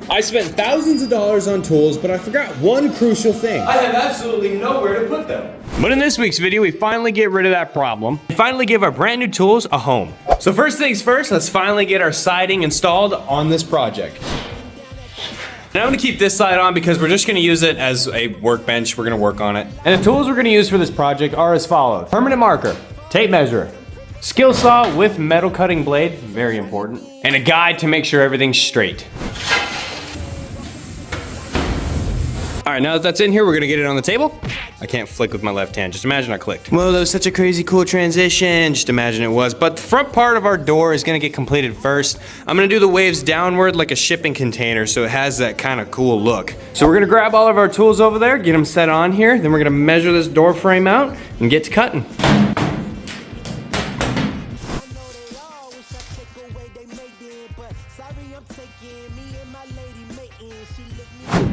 I spent thousands of dollars on tools, but I forgot one crucial thing. I have absolutely nowhere to put them. But in this week's video, we finally get rid of that problem and finally give our brand new tools a home. So first things first, let's finally get our siding installed on this project. Now I'm gonna keep this side on because we're just gonna use it as a workbench. We're gonna work on it. And the tools we're gonna use for this project are as follows. Permanent marker, tape measure, skill saw with metal cutting blade, very important, and a guide to make sure everything's straight. All right, now that that's in here, we're gonna get it on the table. I can't flick with my left hand, just imagine I clicked. Well, that was such a crazy cool transition, just imagine it was. But the front part of our door is gonna get completed first. I'm gonna do the waves downward like a shipping container so it has that kind of cool look. So we're gonna grab all of our tools over there, get them set on here, then we're gonna measure this door frame out and get to cutting.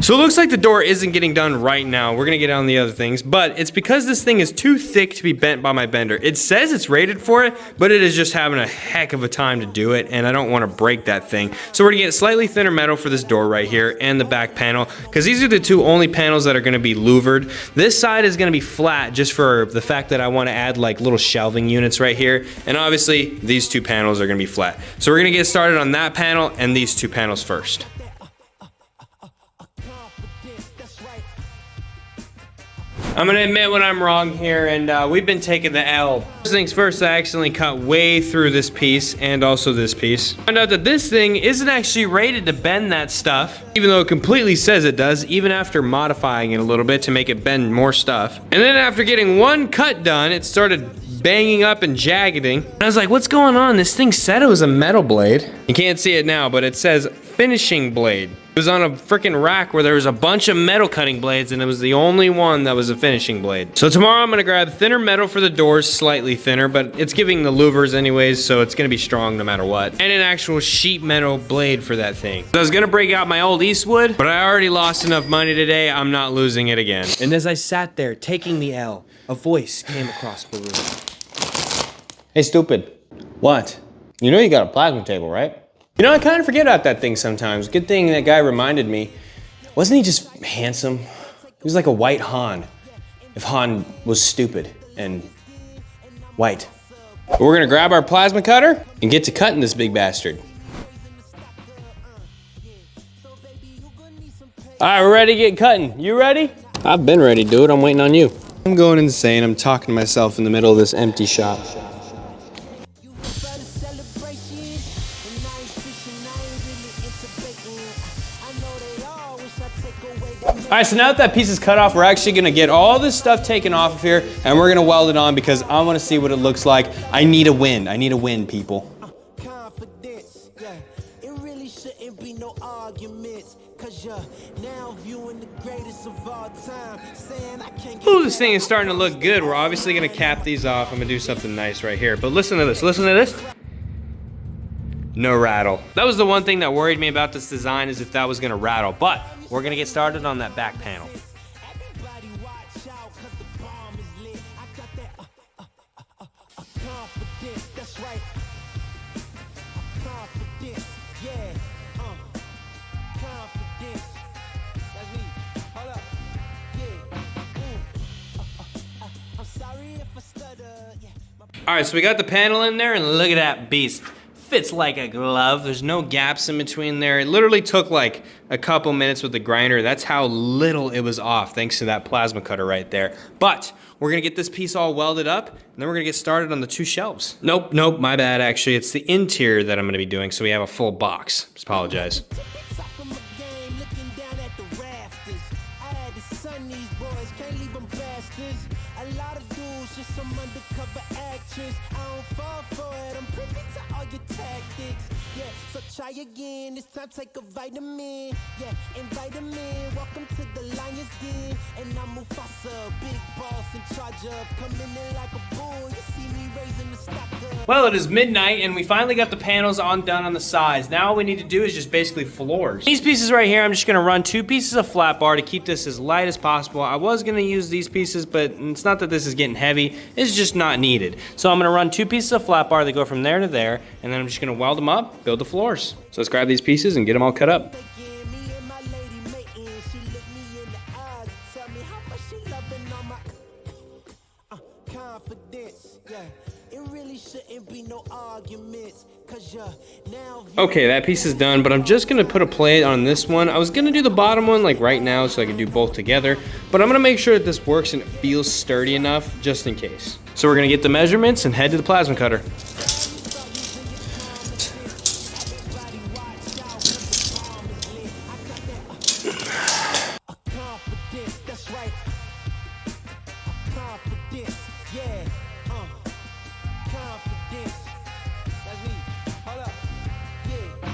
So it looks like the door isn't getting done right now. We're gonna get on the other things, but it's because this thing is too thick to be bent by my bender. It says it's rated for it, but it is just having a heck of a time to do it, and I don't wanna break that thing. So we're gonna get slightly thinner metal for this door right here and the back panel, because these are the two only panels that are gonna be louvered. This side is gonna be flat just for the fact that I wanna add like little shelving units right here, and obviously these two panels are gonna be flat. So we're gonna get started on that panel and these two panels first. I'm gonna admit when I'm wrong here, and we've been taking the L. First things first, I accidentally cut way through this piece and also this piece. Found out that this thing isn't actually rated to bend that stuff, even though it completely says it does, even after modifying it a little bit to make it bend more stuff. And then after getting one cut done, it started banging up and jaggeding. And I was like, what's going on? This thing said it was a metal blade. You can't see it now, but it says finishing blade. It was on a freaking rack where there was a bunch of metal cutting blades and it was the only one that was a finishing blade. So tomorrow I'm gonna grab thinner metal for the doors, slightly thinner, but it's giving the louvers anyways, so it's gonna be strong no matter what. And an actual sheet metal blade for that thing. So I was gonna break out my old Eastwood, but I already lost enough money today, I'm not losing it again. And as I sat there taking the L, a voice came across the room. Hey, stupid. What? You know you got a plasma table, right? You know, I kind of forget about that thing sometimes. Good thing that guy reminded me. Wasn't he just handsome? He was like a white Han. If Han was stupid and white. But we're gonna grab our plasma cutter and get to cutting this big bastard. All right, we're ready to get cutting. You ready? I've been ready, dude. I'm waiting on you. I'm going insane. I'm talking to myself in the middle of this empty shop. All right, so now that that piece is cut off, we're actually gonna get all this stuff taken off of here and we're gonna weld it on because I wanna see what it looks like. I need a win. I need a win, people. Confidence, yeah. It really shouldn't be no arguments, cause you're now viewing the greatest of all time, saying I can't get. Ooh, this thing is starting to look good. We're obviously gonna cap these off. I'm gonna do something nice right here. But listen to this, listen to this. No rattle. That was the one thing that worried me about this design, is if that was gonna rattle, but we're gonna get started on that back panel. Everybody watch out, cause the bomb is lit. I got that confidence, that's right. Confidence, yeah, confidence. That's me. Hold up. Yeah. I'm sorry if I stutter. Yeah. All right, so we got the panel in there and look at that beast. Fits like a glove. There's no gaps in between there. It literally took like a couple minutes with the grinder. That's how little it was off, thanks to that plasma cutter right there. But we're gonna get this piece all welded up, and then we're gonna get started on the two shelves. Nope, my bad actually. It's the interior that I'm gonna be doing, so we have a full box. Just apologize. Try again, this time take a vitamin. Yeah, invite them in. Welcome to the lion's den. And I'm Mufasa, big boss in charge of coming in like a bull. You see me raising the stock up. Well, it is midnight and we finally got the panels done on the sides. Now all we need to do is just basically floors. These pieces right here, I'm just gonna run 2 pieces of flat bar to keep this as light as possible. I was gonna use these pieces, but it's not that this is getting heavy, it's just not needed. So I'm gonna run 2 pieces of flat bar that go from there to there, and then I'm just gonna weld them up, build the floors. So let's grab these pieces and get them all cut up. They give me shouldn't be no arguments, 'cause you're now Okay, that piece is done, but I'm just gonna put a plate on this one. I was gonna do the bottom one like right now so I can do both together, but I'm gonna make sure that this works and it feels sturdy enough just in case. So we're gonna get the measurements and head to the plasma cutter. confidence, that's right. Confidence, yeah. Confidence. That's me. Hold up. Yeah.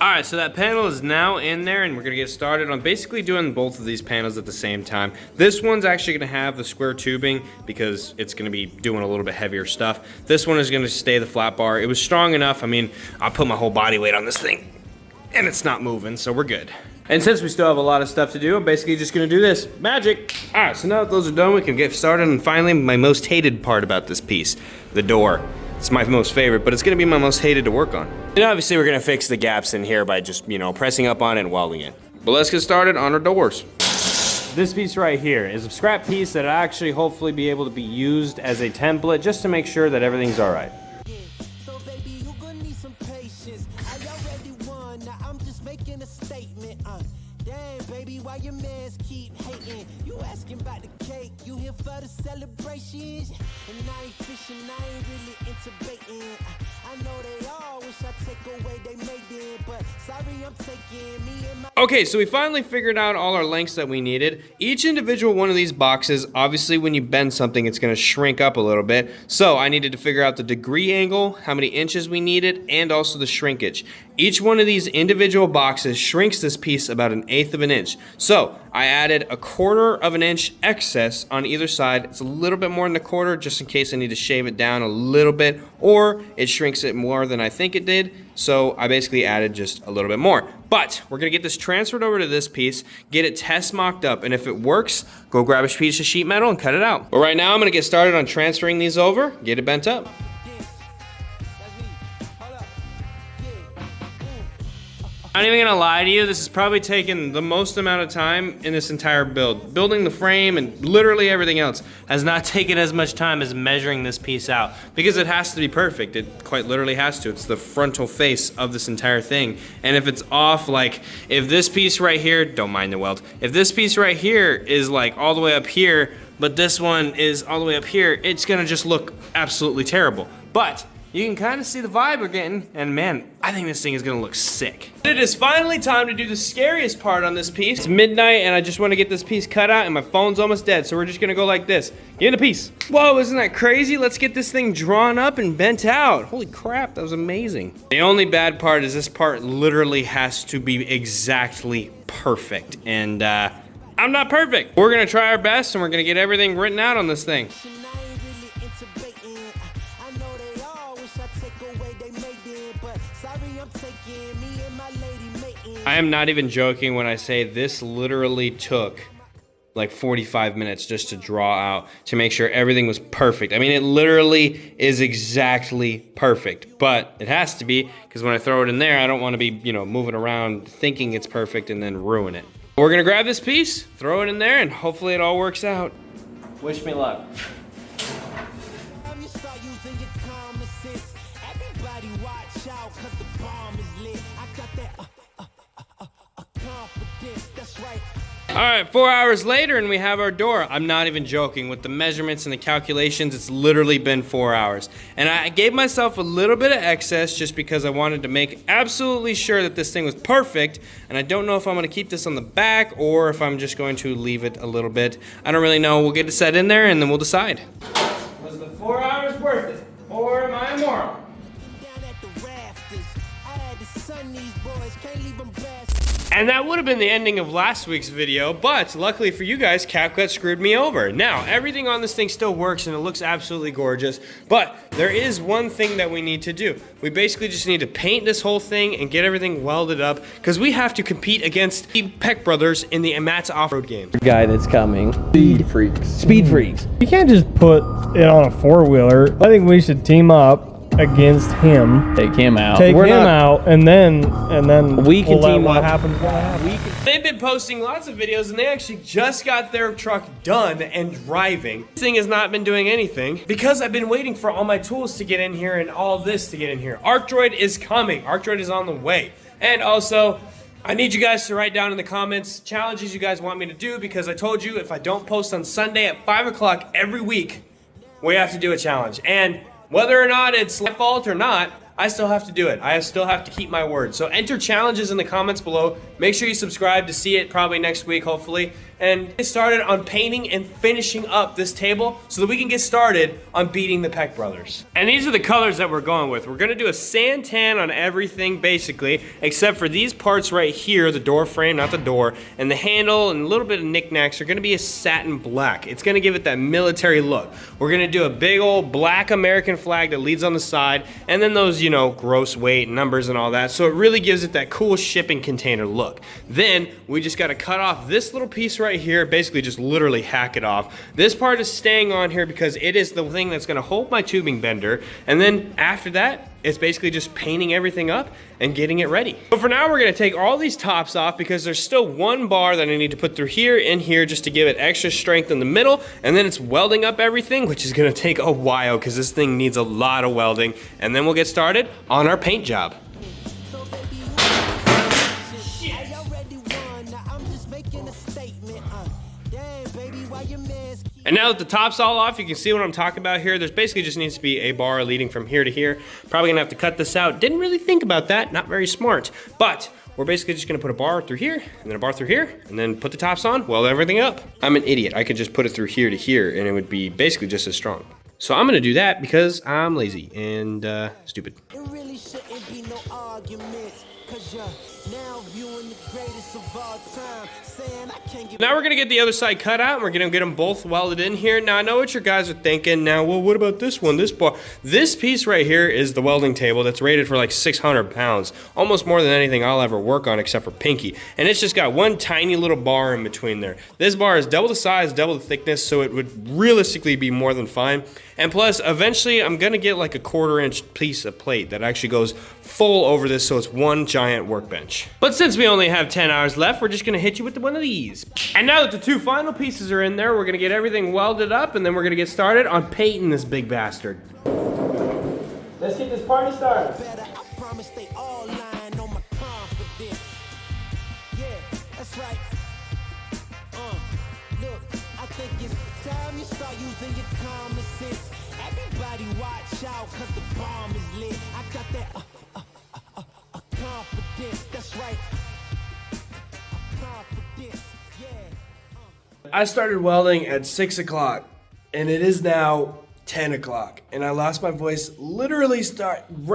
All right, so that panel is now in there and we're gonna get started on basically doing both of these panels at the same time. This one's actually gonna have the square tubing because it's gonna be doing a little bit heavier stuff. This one is gonna stay the flat bar. It was strong enough. I mean, I put my whole body weight on this thing and it's not moving, so we're good. And since we still have a lot of stuff to do, I'm basically just gonna do this. Magic. All right, so now that those are done, we can get started. And finally, my most hated part about this piece, the door. It's my most favorite, but it's gonna be my most hated to work on. And obviously we're gonna fix the gaps in here by just, you know, pressing up on it and welding it. But let's get started on our doors. This piece right here is a scrap piece that I actually hopefully be able to be used as a template just to make sure that everything's all right. So baby, you gonna need some patience. I already won, now I'm just making a statement. Damn, baby, why your mans keep hating? You asking about the cake, you here for the celebrations? And I ain't fishing, I ain't really into baiting. I know they all wish I take away they made it, but sorry I'm taking me and my... Okay, so we finally figured out all our lengths that we needed. Each individual one of these boxes, obviously when you bend something, it's gonna shrink up a little bit. So I needed to figure out the degree angle, how many inches we needed, and also the shrinkage. Each one of these individual boxes shrinks this piece about 1/8 of an inch. So I added 1/4 of an inch excess on either side. It's a little bit more than 1/4 just in case I need to shave it down a little bit, or it shrinks it more than I think it did. So I basically added just a little bit more. But we're gonna get this transferred over to this piece, get it test mocked up, and if it works, go grab a piece of sheet metal and cut it out. But right now I'm gonna get started on transferring these over, get it bent up. I'm not even gonna lie to you, this has probably taken the most amount of time in this entire build. Building the frame and literally everything else has not taken as much time as measuring this piece out because it has to be perfect. It quite literally has to. It's the frontal face of this entire thing. And if it's off, like if this piece right here, don't mind the weld, if this piece right here is like all the way up here, but this one is all the way up here, it's gonna just look absolutely terrible. But you can kind of see the vibe we're getting, and man, I think this thing is gonna look sick. It is finally time to do the scariest part on this piece. It's midnight, and I just want to get this piece cut out, and my phone's almost dead, so we're just gonna go like this. Get in a piece. Whoa, isn't that crazy? Let's get this thing drawn up and bent out. Holy crap, that was amazing. The only bad part is this part literally has to be exactly perfect, and I'm not perfect. We're gonna try our best, and we're gonna get everything written out on this thing. I am not even joking when I say this literally took like 45 minutes just to draw out to make sure everything was perfect. I mean, it literally is exactly perfect, but it has to be because when I throw it in there, I don't want to be, you know, moving around thinking it's perfect and then ruin it. We're gonna grab this piece, throw it in there, and hopefully it all works out. Wish me luck. All right, 4 hours later and we have our door. I'm not even joking. With the measurements and the calculations, it's literally been 4 hours. And I gave myself a little bit of excess just because I wanted to make absolutely sure that this thing was perfect. And I don't know if I'm gonna keep this on the back or if I'm just going to leave it a little bit. I don't really know. We'll get it set in there and then we'll decide. Was the 4 hours worth it? Or am I immoral? And that would have been the ending of last week's video, but luckily for you guys, CapCut screwed me over. Now, everything on this thing still works and it looks absolutely gorgeous, but there is one thing that we need to do. We basically just need to paint this whole thing and get everything welded up because we have to compete against the Peck brothers in the Matt's off-road game. Guy that's coming. Speed freaks. Speed freaks. You can't just put it on a four-wheeler. I think we should team up against him. Take him out. Take We're him not- out, and then We can we'll let team what up. happens. Gonna happen. They've been posting lots of videos and they actually just got their truck done and driving. This thing has not been doing anything because I've been waiting for all my tools to get in here and all this to get in here. ArcDroid is coming. ArcDroid is on the way. And also, I need you guys to write down in the comments challenges you guys want me to do, because I told you if I don't post on Sunday at 5 o'clock every week, we have to do a challenge. And whether or not it's my fault or not, I still have to do it. I still have to keep my word. So enter challenges in the comments below. Make sure you subscribe to see it probably next week, hopefully. And get started on painting and finishing up this table so that we can get started on beating the Peck brothers. And these are the colors that we're going with. We're gonna do a sand tan on everything basically, except for these parts right here, the door frame, not the door, and the handle and a little bit of knickknacks are gonna be a satin black. It's gonna give it that military look. We're gonna do a big old black American flag that leads on the side, and then those, you know, gross weight numbers and all that. So it really gives it that cool shipping container look. Then we just gotta cut off this little piece right here, basically just literally hack it off. This part is staying on here because it is the thing that's gonna hold my tubing bender. And then after that, it's basically just painting everything up and getting it ready. But for now, we're gonna take all these tops off because there's still one bar that I need to put through here and here just to give it extra strength in the middle. And then it's welding up everything, which is gonna take a while because this thing needs a lot of welding. And then we'll get started on our paint job. So baby, I already won. Now I'm just making a statement. Damn, baby, why your man's And now that the top's all off, you can see what I'm talking about here. There's basically just needs to be a bar leading from here to here. Probably gonna have to cut this out. Didn't really think about that, not very smart. But we're basically just gonna put a bar through here, and then a bar through here, and then put the tops on, weld everything up. I'm an idiot. I could just put it through here to here, and it would be basically just as strong. So I'm gonna do that because I'm lazy and stupid. It really shouldn't be no arguments, 'cause you're now viewing the greatest of all time, saying I can't get. Now we're gonna get the other side cut out and we're gonna get them both welded in here. Now I know what your guys are thinking. Now, well, what about this one, this bar? This piece right here is the welding table that's rated for like 600 pounds. Almost more than anything I'll ever work on except for Pinky. And it's just got one tiny little bar in between there. This bar is double the size, double the thickness, so it would realistically be more than fine. And plus, eventually I'm gonna get like a 1/4 inch piece of plate that actually goes full over this so it's one giant workbench. But since we only have 10 hours left, we're just gonna hit you with one of these. And now that the two final pieces are in there, we're gonna get everything welded up and then we're gonna get started on painting this big bastard. Let's get this party started. Better, I promise they all lying on my confidence. Yeah, that's right. Look, I think it's time you start using your common sense. Everybody watch out, 'cause the bomb is lit. I got that confidence, that's right. Confidence, yeah. I started welding at 6 o'clock, and it is now 10 o'clock. And I lost my voice literally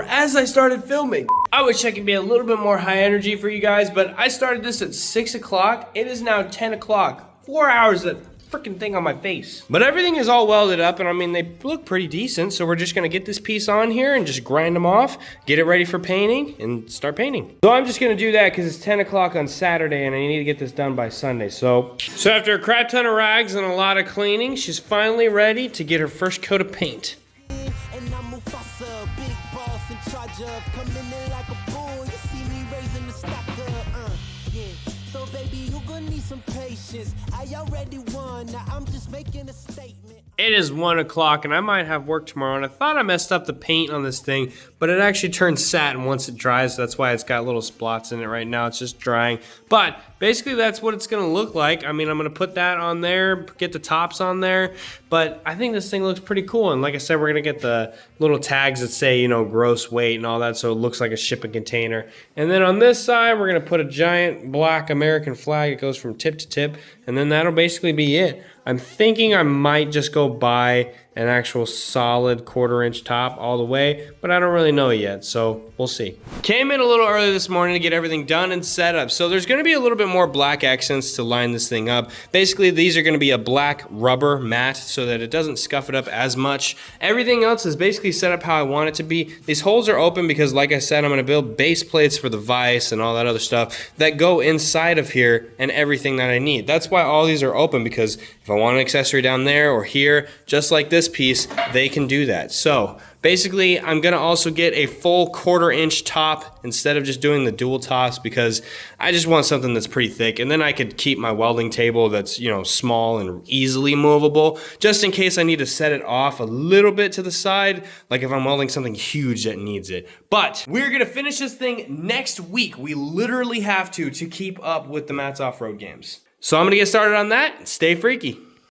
as I started filming. I wish I could be a little bit more high energy for you guys, but I started this at 6 o'clock. It is now 10 o'clock. 4 hours of freaking thing on my face. But everything is all welded up, and I mean, they look pretty decent, so we're just gonna get this piece on here and just grind them off, get it ready for painting, and start painting. So I'm just gonna do that because it's 10 o'clock on Saturday, and I need to get this done by Sunday. So after a crap ton of rags and a lot of cleaning, she's finally ready to get her first coat of paint. And I'm Mufasa, big boss in charge of coming in like a bull. You see me raising the stock up, yeah. So baby, you gonna need some patience. I already won, now I'm just making a statement. It is 1 o'clock and I might have work tomorrow, and I thought I messed up the paint on this thing, but it actually turns satin once it dries. So that's why it's got little spots in it right now. It's just drying. But basically that's what it's gonna look like. I mean, I'm gonna put that on there, get the tops on there, but I think this thing looks pretty cool. And like I said, we're gonna get the little tags that say, you know, gross weight and all that, so it looks like a shipping container. And then on this side, we're gonna put a giant black American flag. It goes from tip to tip, and then that'll basically be it. I'm thinking I might just go buy an actual solid 1/4 inch top all the way, but I don't really know yet, so we'll see. Came in a little early this morning to get everything done and set up. So there's gonna be a little bit more black accents to line this thing up. Basically, these are gonna be a black rubber mat so that it doesn't scuff it up as much. Everything else is basically set up how I want it to be. These holes are open because, like I said, I'm gonna build base plates for the vise and all that other stuff that go inside of here and everything that I need. That's why all these are open, because if I want an accessory down there or here, just like this piece, they can do that. So Basically, I'm gonna also get a full 1/4 inch top instead of just doing the dual tops because I just want something that's pretty thick, and then I could keep my welding table that's, you know, small and easily movable, just in case I need to set it off a little bit to the side, like if I'm welding something huge that needs it. But we're gonna finish this thing next week. We literally have to keep up with the Matt's Off-Road games. So I'm gonna get started on that. Stay freaky.